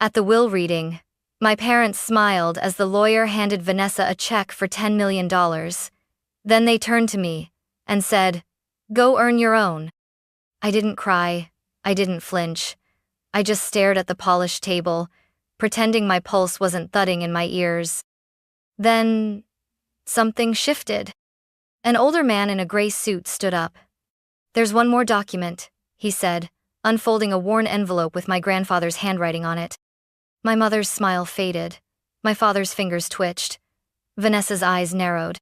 At the will reading, my parents smiled as the lawyer handed Vanessa a check for $10 million. Then they turned to me and said, "Go earn your own." I didn't cry, I didn't flinch. I just stared at the polished table, pretending my pulse wasn't thudding in my ears. Then, something shifted. An older man in a gray suit stood up. "There's one more document," he said, unfolding a worn envelope with my grandfather's handwriting on it. My mother's smile faded. My father's fingers twitched. Vanessa's eyes narrowed.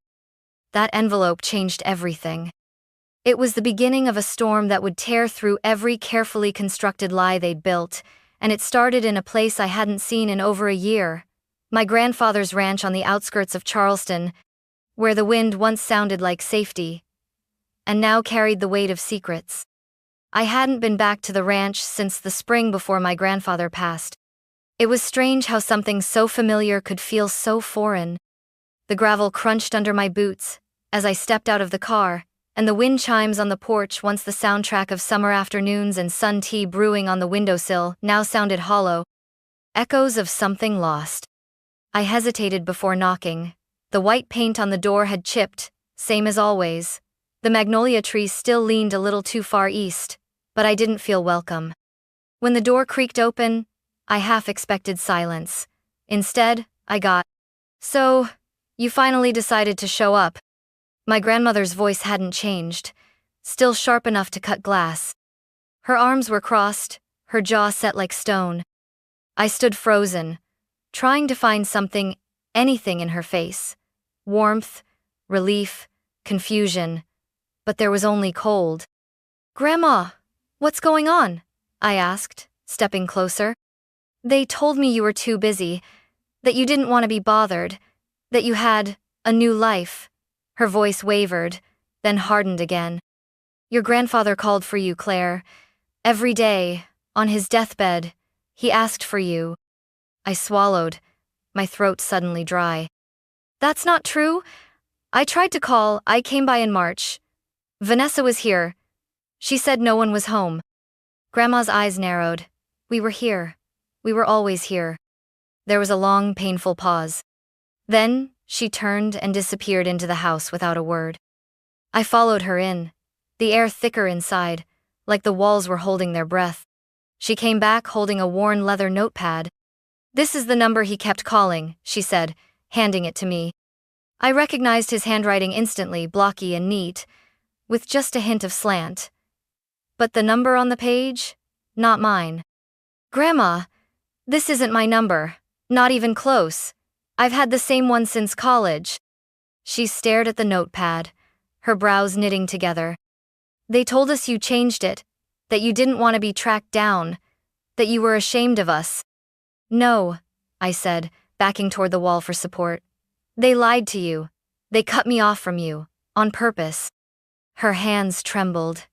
That envelope changed everything. It was the beginning of a storm that would tear through every carefully constructed lie they'd built, and it started in a place I hadn't seen in over a year. My grandfather's ranch on the outskirts of Charleston, where the wind once sounded like safety, and now carried the weight of secrets. I hadn't been back to the ranch since the spring before my grandfather passed. It was strange how something so familiar could feel so foreign. The gravel crunched under my boots as I stepped out of the car, and the wind chimes on the porch, once the soundtrack of summer afternoons and sun tea brewing on the windowsill, now sounded hollow. Echoes of something lost. I hesitated before knocking. The white paint on the door had chipped, same as always. The magnolia tree still leaned a little too far east, but I didn't feel welcome. When the door creaked open, I half expected silence. Instead, I got, "So, you finally decided to show up." My grandmother's voice hadn't changed, still sharp enough to cut glass. Her arms were crossed, her jaw set like stone. I stood frozen, trying to find something, anything in her face. Warmth, relief, confusion. But there was only cold. "Grandma, what's going on?" I asked, stepping closer. "They told me you were too busy, that you didn't want to be bothered, that you had a new life." Her voice wavered, then hardened again. "Your grandfather called for you, Claire. Every day, on his deathbed, he asked for you." I swallowed, my throat suddenly dry. "That's not true. I tried to call, I came by in March. Vanessa was here. She said no one was home." Grandma's eyes narrowed. "We were here. We were always here." There was a long, painful pause. Then, she turned and disappeared into the house without a word. I followed her in, the air thicker inside, like the walls were holding their breath. She came back holding a worn leather notepad. "This is the number he kept calling," she said, handing it to me. I recognized his handwriting instantly, blocky and neat, with just a hint of slant. But the number on the page? Not mine. "Grandma, this isn't my number. Not even close. I've had the same one since college." She stared at the notepad, her brows knitting together. "They told us you changed it, that you didn't want to be tracked down, that you were ashamed of us." "No," I said, backing toward the wall for support. "They lied to you. They cut me off from you, on purpose." Her hands trembled.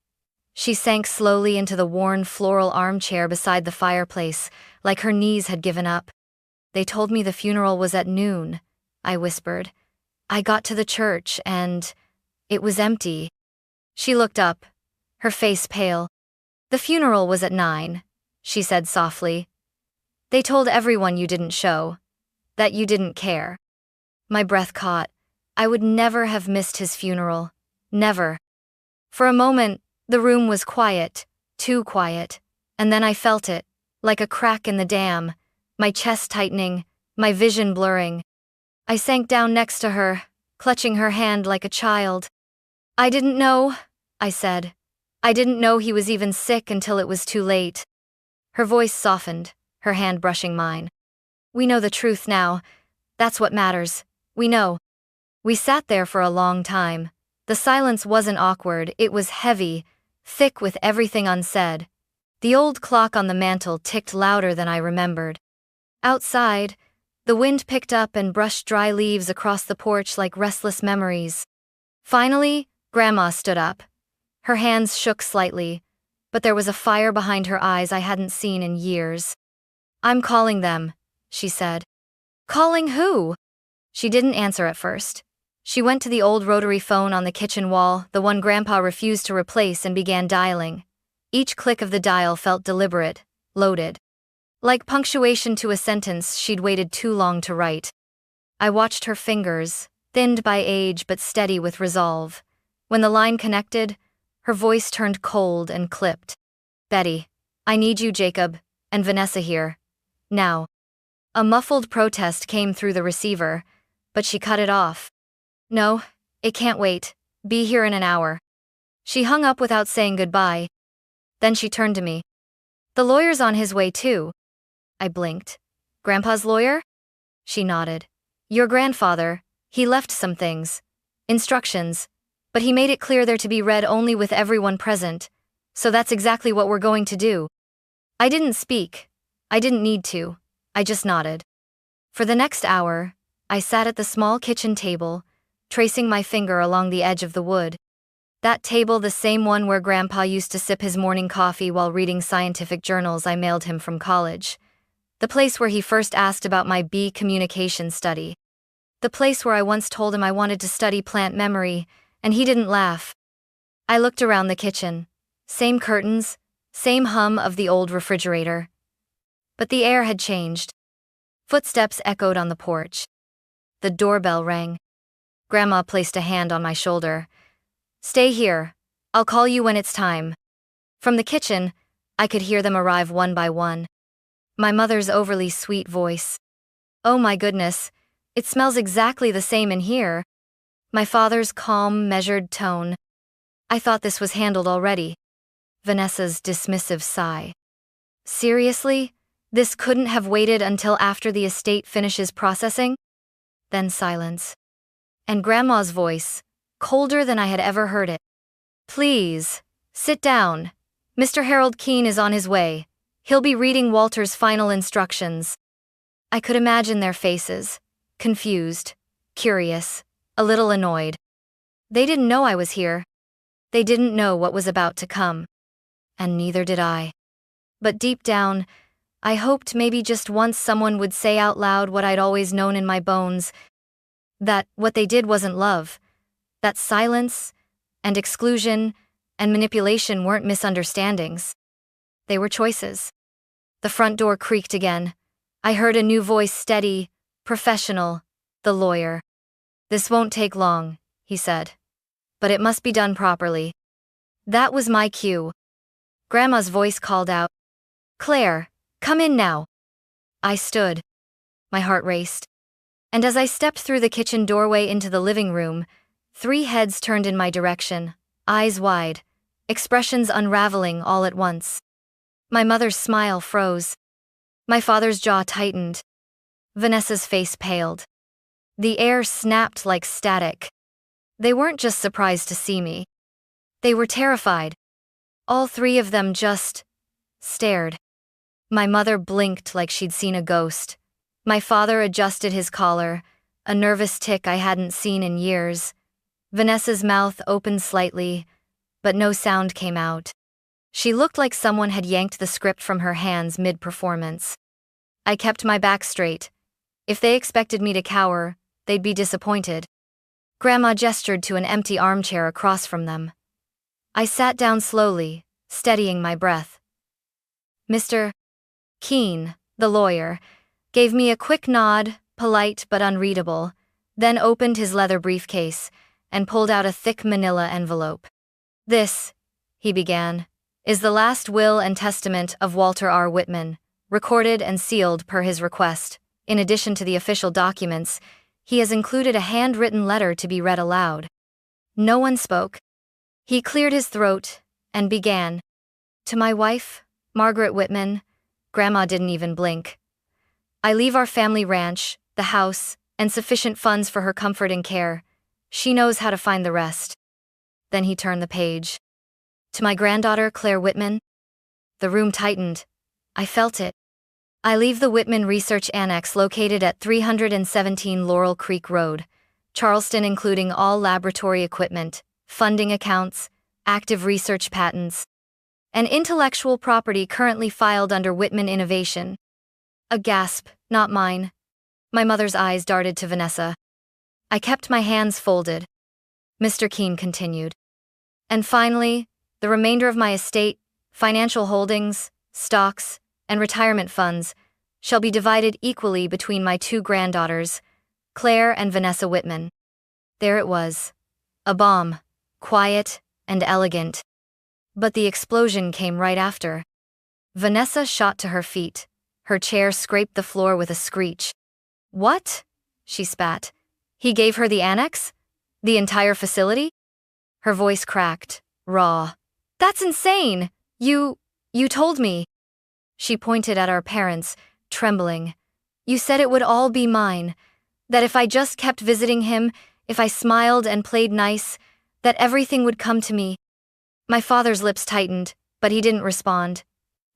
She sank slowly into the worn floral armchair beside the fireplace, like her knees had given up. "They told me the funeral was at noon," I whispered. "I got to the church and it was empty." She looked up, her face pale. "The funeral was at 9, she said softly. "They told everyone you didn't show, that you didn't care." My breath caught. I would never have missed his funeral. Never. For a moment, the room was quiet, too quiet, and then I felt it, like a crack in the dam, my chest tightening, my vision blurring. I sank down next to her, clutching her hand like a child. "I didn't know," I said. "I didn't know he was even sick until it was too late." Her voice softened, her hand brushing mine. "We know the truth now. That's what matters. We know." We sat there for a long time. The silence wasn't awkward, it was heavy, thick with everything unsaid. The old clock on the mantel ticked louder than I remembered. Outside, the wind picked up and brushed dry leaves across the porch like restless memories. Finally, Grandma stood up. Her hands shook slightly, but there was a fire behind her eyes I hadn't seen in years. "I'm calling them," she said. "Calling who?" She didn't answer at first. She went to the old rotary phone on the kitchen wall, the one Grandpa refused to replace, and began dialing. Each click of the dial felt deliberate, loaded. Like punctuation to a sentence she'd waited too long to write. I watched her fingers, thinned by age but steady with resolve. When the line connected, her voice turned cold and clipped. Betty, I need you, Jacob, and Vanessa here. Now. A muffled protest came through the receiver, but she cut it off. No, it can't wait. Be here in an hour. She hung up without saying goodbye. Then she turned to me. The lawyer's on his way too. I blinked. Grandpa's lawyer? She nodded. Your grandfather, he left some things. Instructions. But he made it clear they're to be read only with everyone present. So that's exactly what we're going to do. I didn't speak. I didn't need to. I just nodded. For the next hour, I sat at the small kitchen table, tracing my finger along the edge of the wood. That table, the same one where Grandpa used to sip his morning coffee while reading scientific journals I mailed him from college. The place where he first asked about my bee communication study. The place where I once told him I wanted to study plant memory, and he didn't laugh. I looked around the kitchen. Same curtains, same hum of the old refrigerator. But the air had changed. Footsteps echoed on the porch. The doorbell rang. Grandma placed a hand on my shoulder. Stay here. I'll call you when it's time. From the kitchen, I could hear them arrive one by one. My mother's overly sweet voice. Oh my goodness, it smells exactly the same in here. My father's calm, measured tone. I thought this was handled already. Vanessa's dismissive sigh. Seriously? This couldn't have waited until after the estate finishes processing? Then silence. And Grandma's voice, colder than I had ever heard it. Please, sit down. Mr. Harold Keene is on his way. He'll be reading Walter's final instructions. I could imagine their faces. Confused, curious, a little annoyed. They didn't know I was here. They didn't know what was about to come. And neither did I. But deep down, I hoped maybe just once someone would say out loud what I'd always known in my bones, that what they did wasn't love, that silence and exclusion and manipulation weren't misunderstandings. They were choices. The front door creaked again. I heard a new voice, steady, professional, the lawyer. This won't take long, he said. But it must be done properly. That was my cue. Grandma's voice called out, Claire, come in now. I stood. My heart raced. And as I stepped through the kitchen doorway into the living room, 3 heads turned in my direction, eyes wide, expressions unraveling all at once. My mother's smile froze. My father's jaw tightened. Vanessa's face paled. The air snapped like static. They weren't just surprised to see me. They were terrified. All 3 of them just stared. My mother blinked like she'd seen a ghost. My father adjusted his collar, a nervous tic I hadn't seen in years. Vanessa's mouth opened slightly, but no sound came out. She looked like someone had yanked the script from her hands mid-performance. I kept my back straight. If they expected me to cower, they'd be disappointed. Grandma gestured to an empty armchair across from them. I sat down slowly, steadying my breath. Mr. Keene, the lawyer, gave me a quick nod, polite but unreadable, then opened his leather briefcase and pulled out a thick manila envelope. This, he began, is the last will and testament of Walter R. Whitman, recorded and sealed per his request. In addition to the official documents, he has included a handwritten letter to be read aloud. No one spoke. He cleared his throat and began. To my wife, Margaret Whitman. Grandma didn't even blink. I leave our family ranch, the house, and sufficient funds for her comfort and care. She knows how to find the rest. Then he turned the page. To my granddaughter, Claire Whitman. The room tightened. I felt it. I leave the Whitman Research Annex located at 317 Laurel Creek Road, Charleston, including all laboratory equipment, funding accounts, active research patents, and intellectual property currently filed under Whitman Innovation. A gasp, not mine. My mother's eyes darted to Vanessa. I kept my hands folded. Mr. Keene continued. And finally, the remainder of my estate, financial holdings, stocks, and retirement funds shall be divided equally between my two granddaughters, Claire and Vanessa Whitman. There it was. A bomb, quiet and elegant. But the explosion came right after. Vanessa shot to her feet. Her chair scraped the floor with a screech. "What?" she spat. "He gave her the annex? The entire facility?" Her voice cracked, raw. "That's insane! You told me." She pointed at our parents, trembling. "You said it would all be mine. That if I just kept visiting him, if I smiled and played nice, that everything would come to me." My father's lips tightened, but he didn't respond.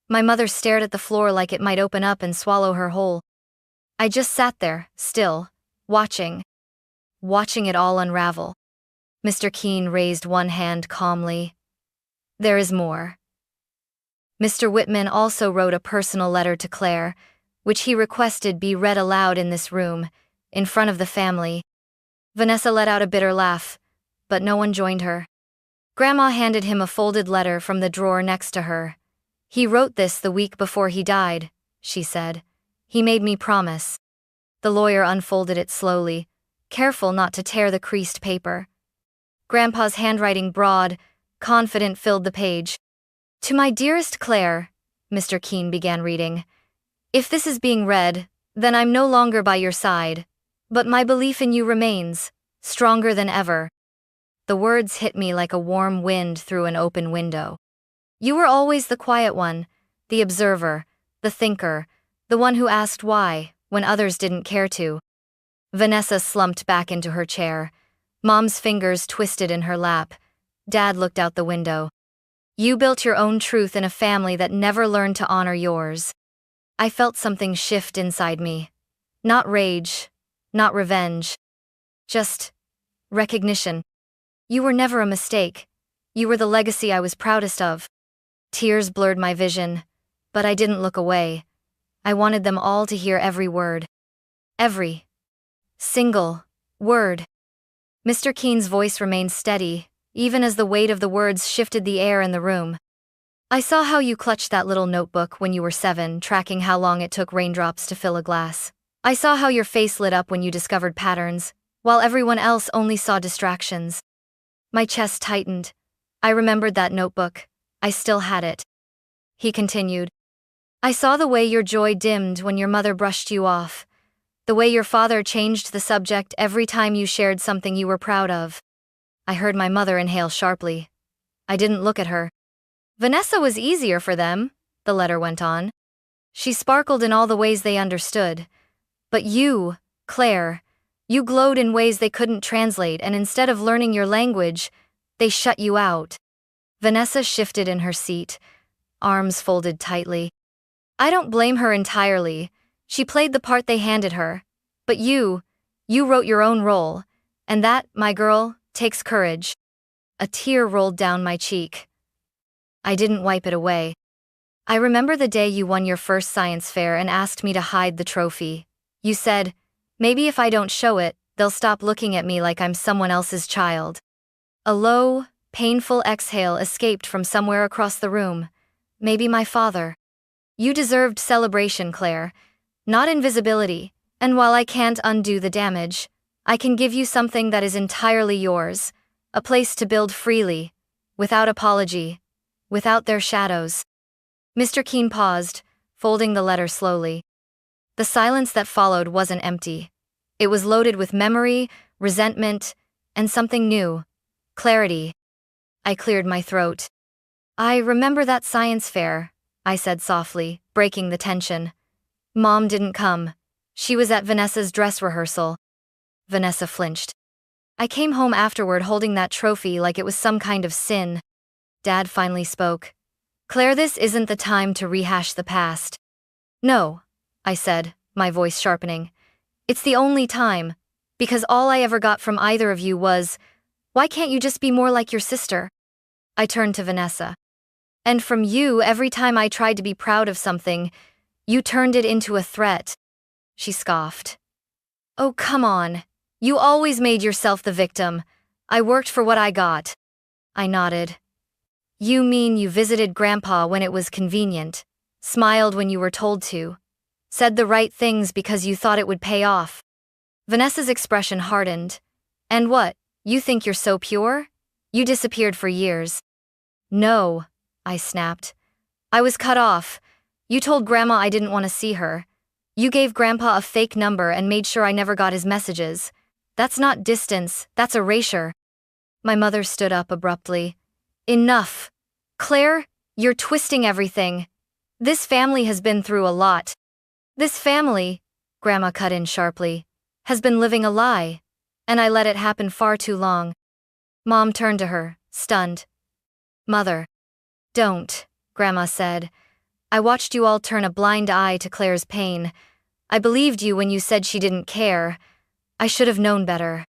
My mother stared at the floor like it might open up and swallow her whole. I just sat there, still, watching it all unravel. Mr. Keene raised one hand calmly. "There is more." Mr. Whitman also wrote a personal letter to Claire, which he requested be read aloud in this room, in front of the family. Vanessa let out a bitter laugh, but no one joined her. Grandma handed him a folded letter from the drawer next to her. "He wrote this the week before he died," she said. "He made me promise." The lawyer unfolded it slowly, careful not to tear the creased paper. Grandpa's handwriting, broad, confident, filled the page. "To my dearest Claire," Mr. Keene began reading. "If this is being read, then I'm no longer by your side, but my belief in you remains, stronger than ever." The words hit me like a warm wind through an open window. You were always the quiet one, the observer, the thinker, the one who asked why, when others didn't care to. Vanessa slumped back into her chair. Mom's fingers twisted in her lap. Dad looked out the window. "You built your own truth in a family that never learned to honor yours." I felt something shift inside me. Not rage, not revenge. Just recognition. You were never a mistake. You were the legacy I was proudest of. Tears blurred my vision, but I didn't look away. I wanted them all to hear every word. Every single word. Mr. Keene's voice remained steady, even as the weight of the words shifted the air in the room. "I saw how you clutched that little notebook when you were 7, tracking how long it took raindrops to fill a glass. I saw how your face lit up when you discovered patterns, while everyone else only saw distractions." My chest tightened. I remembered that notebook. I still had it. He continued. "I saw the way your joy dimmed when your mother brushed you off. The way your father changed the subject every time you shared something you were proud of." I heard my mother inhale sharply. I didn't look at her. "Vanessa was easier for them," the letter went on. "She sparkled in all the ways they understood. But you, Claire, you glowed in ways they couldn't translate, and instead of learning your language, they shut you out." Vanessa shifted in her seat, arms folded tightly. "I don't blame her entirely. She played the part they handed her. But you wrote your own role, and that, my girl, takes courage." A tear rolled down my cheek. I didn't wipe it away. "I remember the day you won your first science fair and asked me to hide the trophy. You said, maybe if I don't show it, they'll stop looking at me like I'm someone else's child." A low, painful exhale escaped from somewhere across the room. Maybe my father. "You deserved celebration, Claire, not invisibility, and while I can't undo the damage, I can give you something that is entirely yours, a place to build freely, without apology, without their shadows." Mr. Keene paused, folding the letter slowly. The silence that followed wasn't empty. It was loaded with memory, resentment, and something new. Clarity. I cleared my throat. "I remember that science fair," I said softly, breaking the tension. "Mom didn't come. She was at Vanessa's dress rehearsal." Vanessa flinched. "I came home afterward holding that trophy like it was some kind of sin." Dad finally spoke. "Claire, this isn't the time to rehash the past." "No," I said, my voice sharpening. "It's the only time, because all I ever got from either of you was, why can't you just be more like your sister?" I turned to Vanessa. "And from you, every time I tried to be proud of something, you turned it into a threat." She scoffed. "Oh, come on. You always made yourself the victim. I worked for what I got." I nodded. "You mean you visited Grandpa when it was convenient?" smiled when you were told to, said the right things because you thought it would pay off. Vanessa's expression hardened. And what, you think you're so pure? You disappeared for years. No, I snapped. I was cut off. You told Grandma I didn't want to see her. You gave Grandpa a fake number and made sure I never got his messages. That's not distance, that's erasure. My mother stood up abruptly. Enough. Claire, you're twisting everything. This family has been through a lot. This family, Grandma cut in sharply, has been living a lie, and I let it happen far too long. Mom turned to her, stunned. Mother. Don't, Grandma said. I watched you all turn a blind eye to Claire's pain. I believed you when you said she didn't care. I should have known better.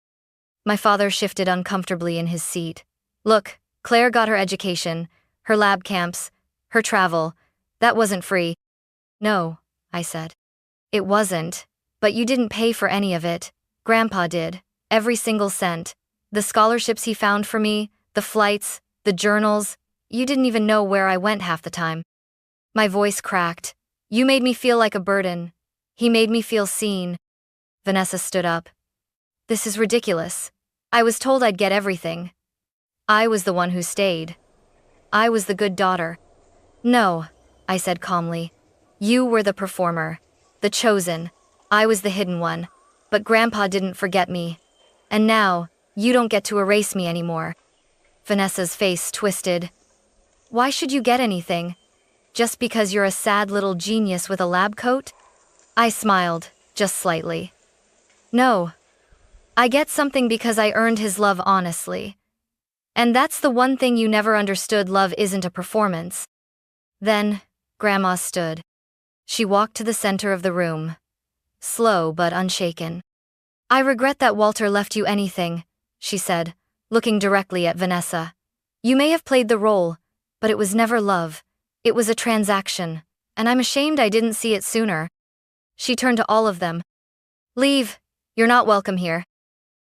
My father shifted uncomfortably in his seat. Look, Claire got her education, her lab camps, her travel. That wasn't free. No, I said. It wasn't, but you didn't pay for any of it. Grandpa did, every single cent. The scholarships he found for me, the flights, the journals, you didn't even know where I went half the time. My voice cracked. You made me feel like a burden. He made me feel seen. Vanessa stood up. This is ridiculous. I was told I'd get everything. I was the one who stayed. I was the good daughter. No, I said calmly. You were the performer, the chosen. I was the hidden one. But Grandpa didn't forget me. And now, you don't get to erase me anymore. Vanessa's face twisted. Why should you get anything? Just because you're a sad little genius with a lab coat? I smiled, just slightly. No. I get something because I earned his love honestly. And that's the one thing you never understood, love isn't a performance. Then, Grandma stood. She walked to the center of the room. Slow but unshaken. I regret that Walter left you anything, she said, looking directly at Vanessa. You may have played the role, but it was never love. It was a transaction, and I'm ashamed I didn't see it sooner. She turned to all of them. Leave, you're not welcome here.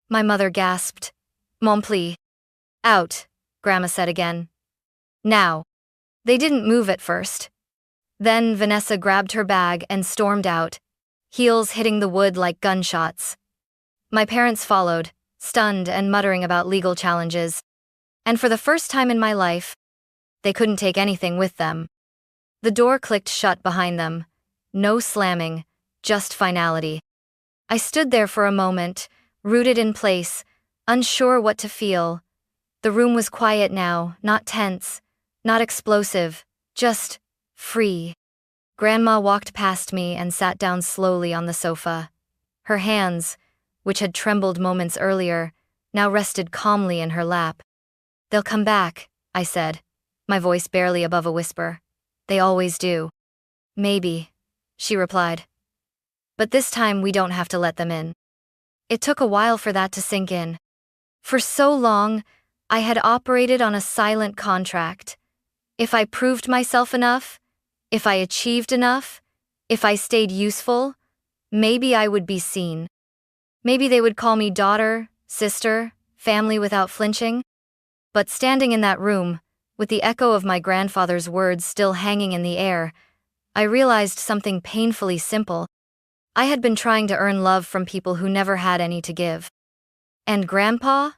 My mother gasped. Mon plie. Out, Grandma said again. Now. They didn't move at first. Then Vanessa grabbed her bag and stormed out, heels hitting the wood like gunshots. My parents followed, stunned and muttering about legal challenges. And for the first time in my life, they couldn't take anything with them. The door clicked shut behind them. No slamming, just finality. I stood there for a moment, rooted in place, unsure what to feel. The room was quiet now, not tense, not explosive, just free. Grandma walked past me and sat down slowly on the sofa. Her hands, which had trembled moments earlier, now rested calmly in her lap. They'll come back, I said, my voice barely above a whisper. They always do. Maybe, she replied. But this time we don't have to let them in. It took a while for that to sink in. For so long, I had operated on a silent contract. If I proved myself enough, if I achieved enough, if I stayed useful, maybe I would be seen. Maybe they would call me daughter, sister, family without flinching. But standing in that room, with the echo of my grandfather's words still hanging in the air, I realized something painfully simple. I had been trying to earn love from people who never had any to give. And Grandpa?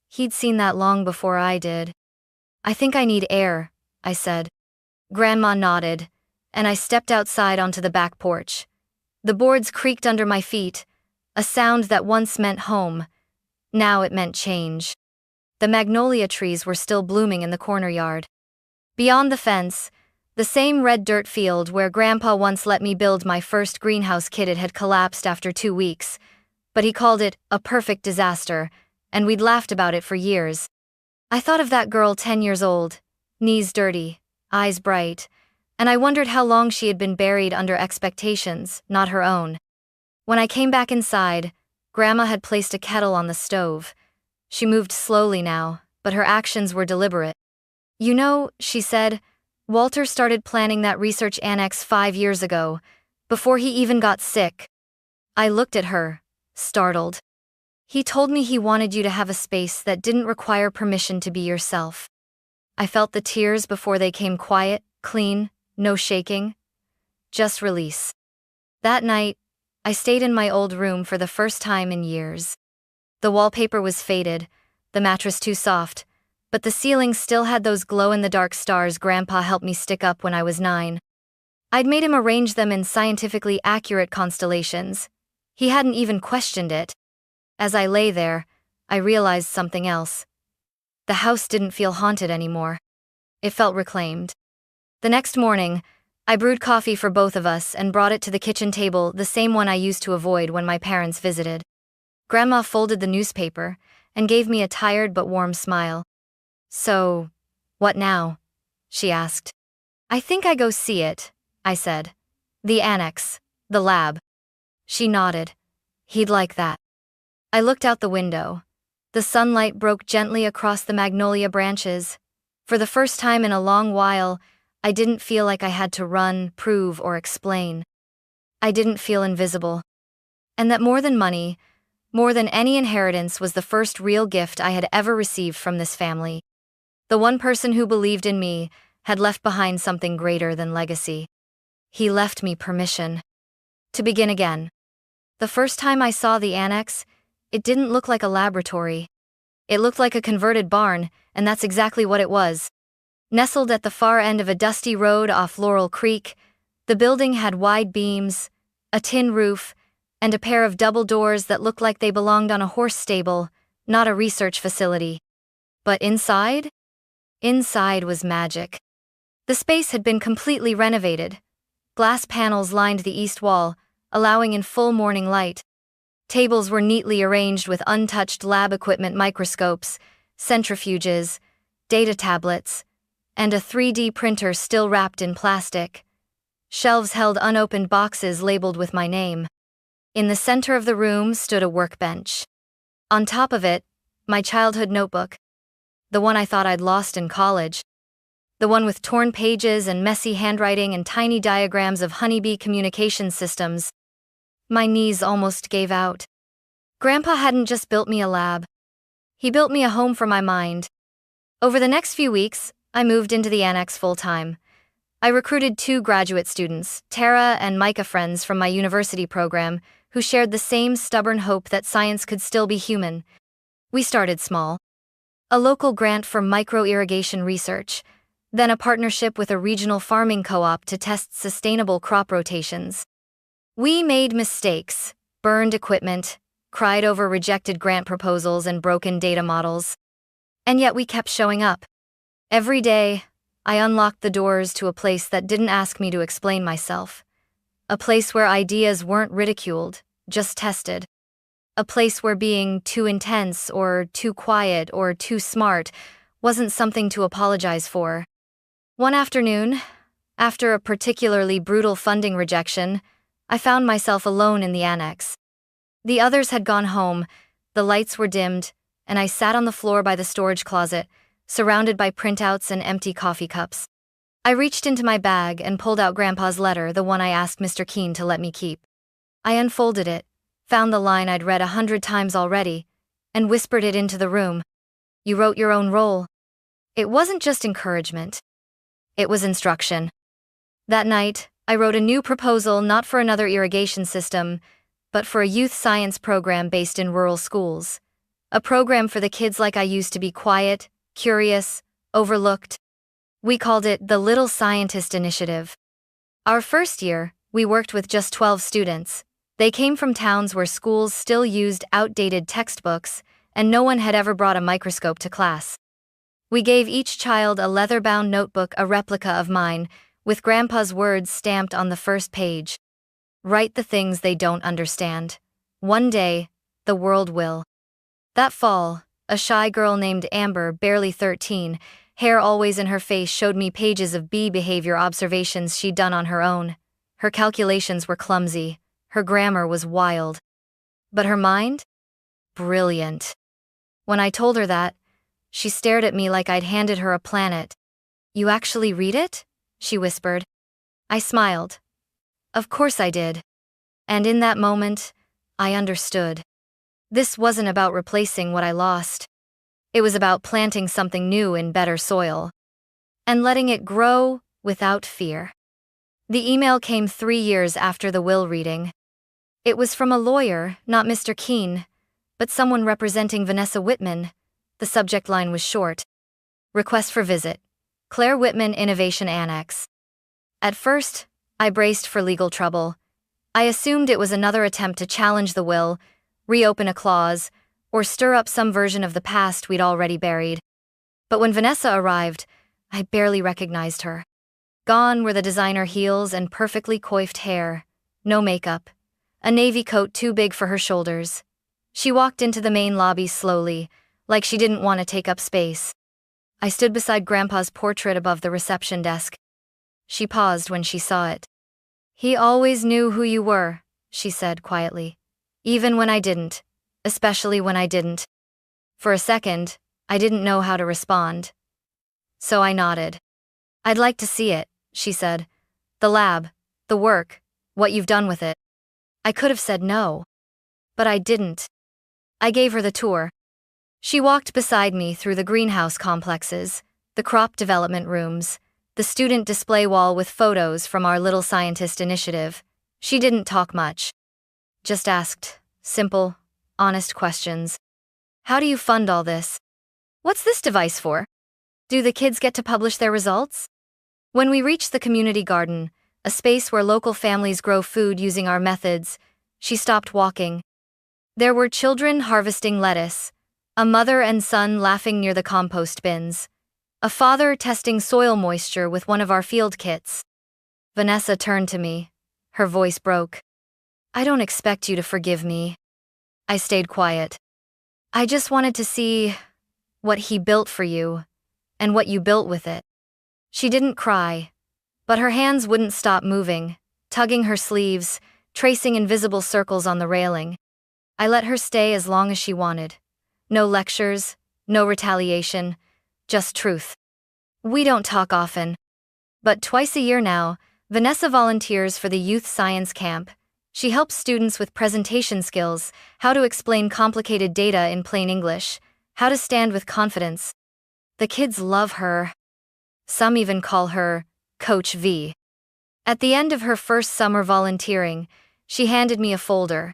He'd seen that long before I did. I think I need air, I said. Grandma nodded, and I stepped outside onto the back porch. The boards creaked under my feet, a sound that once meant home. Now it meant change. The magnolia trees were still blooming in the corner yard. Beyond the fence, the same red dirt field where Grandpa once let me build my first greenhouse kit, it had collapsed after 2 weeks, but he called it a perfect disaster, and we'd laughed about it for years. I thought of that girl 10 years old, knees dirty, eyes bright, and I wondered how long she had been buried under expectations, not her own. When I came back inside, Grandma had placed a kettle on the stove. She moved slowly now, but her actions were deliberate. You know, she said, Walter started planning that research annex 5 years ago, before he even got sick. I looked at her, startled. He told me he wanted you to have a space that didn't require permission to be yourself. I felt the tears before they came quiet, clean, no shaking. just release. That night, I stayed in my old room for the first time in years. The wallpaper was faded, the mattress too soft, but the ceiling still had those glow-in-the-dark stars Grandpa helped me stick up when I was 9. I'd made him arrange them in scientifically accurate constellations. He hadn't even questioned it. As I lay there, I realized something else. The house didn't feel haunted anymore. It felt reclaimed. The next morning, I brewed coffee for both of us and brought it to the kitchen table, the same one I used to avoid when my parents visited. Grandma folded the newspaper and gave me a tired but warm smile. "So, what now?" she asked. "I think I go see it," I said. "The annex, the lab." She nodded. "He'd like that." I looked out the window. The sunlight broke gently across the magnolia branches. For the first time in a long while, I didn't feel like I had to run, prove, or explain. I didn't feel invisible. And that more than money, more than any inheritance, was the first real gift I had ever received from this family. The one person who believed in me had left behind something greater than legacy. He left me permission to begin again. The first time I saw the annex, it didn't look like a laboratory. It looked like a converted barn, and that's exactly what it was. Nestled at the far end of a dusty road off Laurel Creek, the building had wide beams, a tin roof, and a pair of double doors that looked like they belonged on a horse stable, not a research facility. But inside? Inside was magic. The space had been completely renovated. Glass panels lined the east wall, allowing in full morning light. Tables were neatly arranged with untouched lab equipment, microscopes, centrifuges, data tablets, and a 3D printer still wrapped in plastic. Shelves held unopened boxes labeled with my name. In the center of the room stood a workbench. On top of it, my childhood notebook. The one I thought I'd lost in college. The one with torn pages and messy handwriting and tiny diagrams of honeybee communication systems. My knees almost gave out. Grandpa hadn't just built me a lab. He built me a home for my mind. Over the next few weeks, I moved into the annex full-time. I recruited 2 graduate students, Tara and Micah, friends from my university program, who shared the same stubborn hope that science could still be human. We started small. A local grant for micro-irrigation research, then a partnership with a regional farming co-op to test sustainable crop rotations. We made mistakes, burned equipment, cried over rejected grant proposals and broken data models. And yet we kept showing up. Every day, I unlocked the doors to a place that didn't ask me to explain myself. A place where ideas weren't ridiculed, just tested. A place where being too intense or too quiet or too smart wasn't something to apologize for. One afternoon, after a particularly brutal funding rejection, I found myself alone in the annex. The others had gone home, the lights were dimmed, and I sat on the floor by the storage closet, surrounded by printouts and empty coffee cups. I reached into my bag and pulled out Grandpa's letter, the one I asked Mr. Keene to let me keep. I unfolded it, found the line I'd read 100 times already, and whispered it into the room. "You wrote your own role." It wasn't just encouragement. It was instruction. That night, I wrote a new proposal, not for another irrigation system, but for a youth science program based in rural schools. A program for the kids like I used to be, quiet, curious, overlooked. We called it the Little Scientist Initiative. Our first year, we worked with just 12 students. They came from towns where schools still used outdated textbooks, and no one had ever brought a microscope to class. We gave each child a leather-bound notebook, a replica of mine, with Grandpa's words stamped on the first page. "Write the things they don't understand. One day, the world will." That fall, a shy girl named Amber, barely 13, hair always in her face, showed me pages of bee behavior observations she'd done on her own. Her calculations were clumsy, her grammar was wild. But her mind? Brilliant. When I told her that, she stared at me like I'd handed her a planet. "You actually read it?" she whispered. I smiled. Of course I did. And in that moment, I understood. This wasn't about replacing what I lost. It was about planting something new in better soil. And letting it grow without fear. The email came 3 years after the will reading. It was from a lawyer, not Mr. Keene, but someone representing Vanessa Whitman. The subject line was short. Request for visit. Claire Whitman Innovation Annex. At first, I braced for legal trouble. I assumed it was another attempt to challenge the will, reopen a clause, or stir up some version of the past we'd already buried. But when Vanessa arrived, I barely recognized her. Gone were the designer heels and perfectly coiffed hair. No makeup. A navy coat too big for her shoulders. She walked into the main lobby slowly, like she didn't want to take up space. I stood beside Grandpa's portrait above the reception desk. She paused when she saw it. "He always knew who you were," she said quietly. "Even when I didn't. Especially when I didn't." For a second, I didn't know how to respond. So I nodded. "I'd like to see it," she said. "The lab, the work, what you've done with it." I could have said no. But I didn't. I gave her the tour. She walked beside me through the greenhouse complexes, the crop development rooms, the student display wall with photos from our Little Scientist initiative. She didn't talk much. Just asked simple, honest questions. "How do you fund all this? What's this device for? Do the kids get to publish their results?" When we reached the community garden, a space where local families grow food using our methods, she stopped walking. There were children harvesting lettuce, a mother and son laughing near the compost bins, a father testing soil moisture with one of our field kits. Vanessa turned to me. Her voice broke. "I don't expect you to forgive me." I stayed quiet. "I just wanted to see what he built for you, and what you built with it." She didn't cry, but her hands wouldn't stop moving, tugging her sleeves, tracing invisible circles on the railing. I let her stay as long as she wanted. No lectures, no retaliation, just truth. We don't talk often. But twice a year now, Vanessa volunteers for the youth science camp. She helps students with presentation skills, how to explain complicated data in plain English, how to stand with confidence. The kids love her. Some even call her Coach V. At the end of her first summer volunteering, she handed me a folder.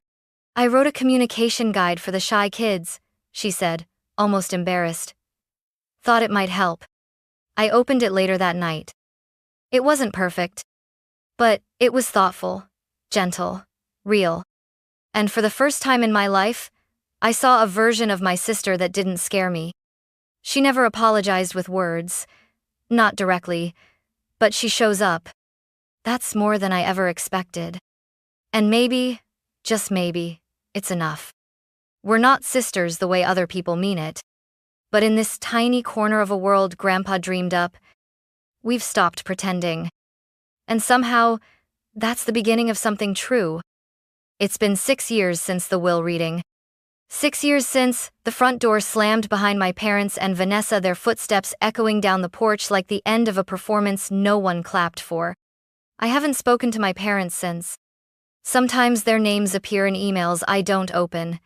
"I wrote a communication guide for the shy kids," she said, almost embarrassed. "Thought it might help." I opened it later that night. It wasn't perfect, but it was thoughtful, gentle, real. And for the first time in my life, I saw a version of my sister that didn't scare me. She never apologized with words, not directly, but she shows up. That's more than I ever expected. And maybe, just maybe, it's enough. We're not sisters the way other people mean it. But in this tiny corner of a world Grandpa dreamed up, we've stopped pretending. And somehow, that's the beginning of something true. It's been 6 years since the will reading. 6 years since the front door slammed behind my parents and Vanessa, their footsteps echoing down the porch like the end of a performance no one clapped for. I haven't spoken to my parents since. Sometimes their names appear in emails I don't open,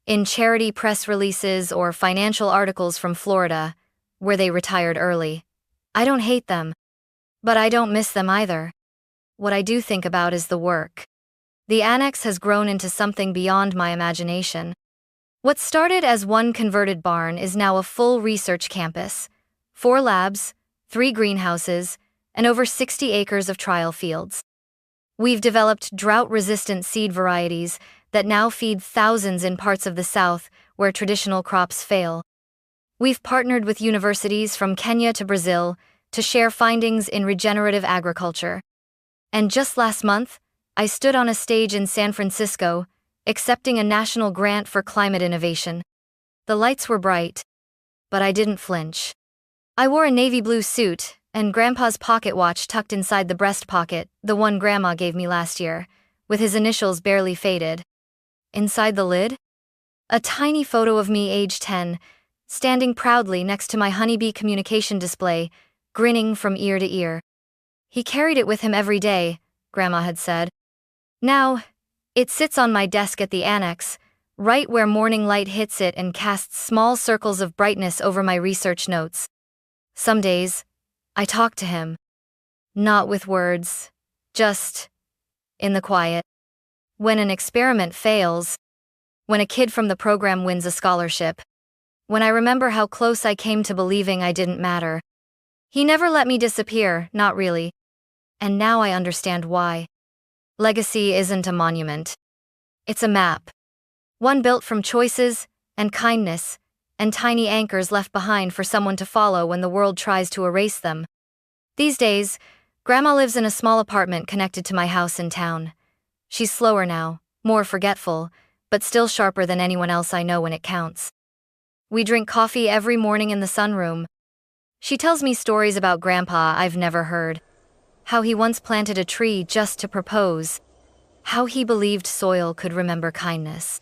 in charity press releases or financial articles from Florida, where they retired early. I don't hate them, but I don't miss them either. What I do think about is the work. The annex has grown into something beyond my imagination. What started as one converted barn is now a full research campus, 4 labs, 3 greenhouses, and over 60 acres of trial fields. We've developed drought-resistant seed varieties that now feed thousands in parts of the South where traditional crops fail. We've partnered with universities from Kenya to Brazil to share findings in regenerative agriculture. And just last month, I stood on a stage in San Francisco, accepting a national grant for climate innovation. The lights were bright, but I didn't flinch. I wore a navy blue suit and Grandpa's pocket watch tucked inside the breast pocket, the one Grandma gave me last year, with his initials barely faded. Inside the lid? A tiny photo of me age 10, standing proudly next to my honeybee communication display, grinning from ear to ear. He carried it with him every day, Grandma had said. Now, it sits on my desk at the annex, right where morning light hits it and casts small circles of brightness over my research notes. Some days, I talk to him. Not with words, Just in the quiet. When an experiment fails, when a kid from the program wins a scholarship, when I remember how close I came to believing I didn't matter. He never let me disappear, not really. And now I understand why. Legacy isn't a monument. It's a map. One built from choices, and kindness, and tiny anchors left behind for someone to follow when the world tries to erase them. These days, Grandma lives in a small apartment connected to my house in town. She's slower now, more forgetful, but still sharper than anyone else I know when it counts. We drink coffee every morning in the sunroom. She tells me stories about Grandpa I've never heard. How he once planted a tree just to propose. How he believed soil could remember kindness.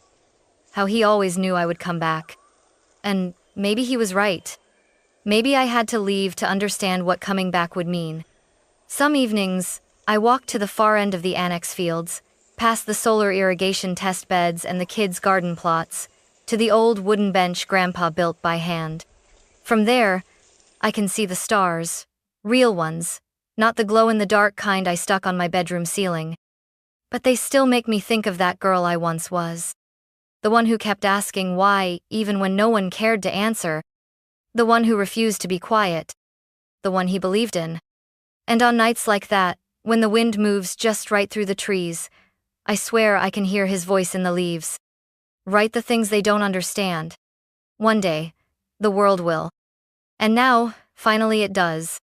How he always knew I would come back. And maybe he was right. Maybe I had to leave to understand what coming back would mean. Some evenings, I walked to the far end of the annex fields, past the solar irrigation test beds and the kids' garden plots, to the old wooden bench Grandpa built by hand. From there, I can see the stars, real ones, not the glow-in-the-dark kind I stuck on my bedroom ceiling. But they still make me think of that girl I once was. The one who kept asking why, even when no one cared to answer. The one who refused to be quiet. The one he believed in. And on nights like that, when the wind moves just right through the trees, I swear I can hear his voice in the leaves. Write the things they don't understand. One day, the world will. And now, finally it does.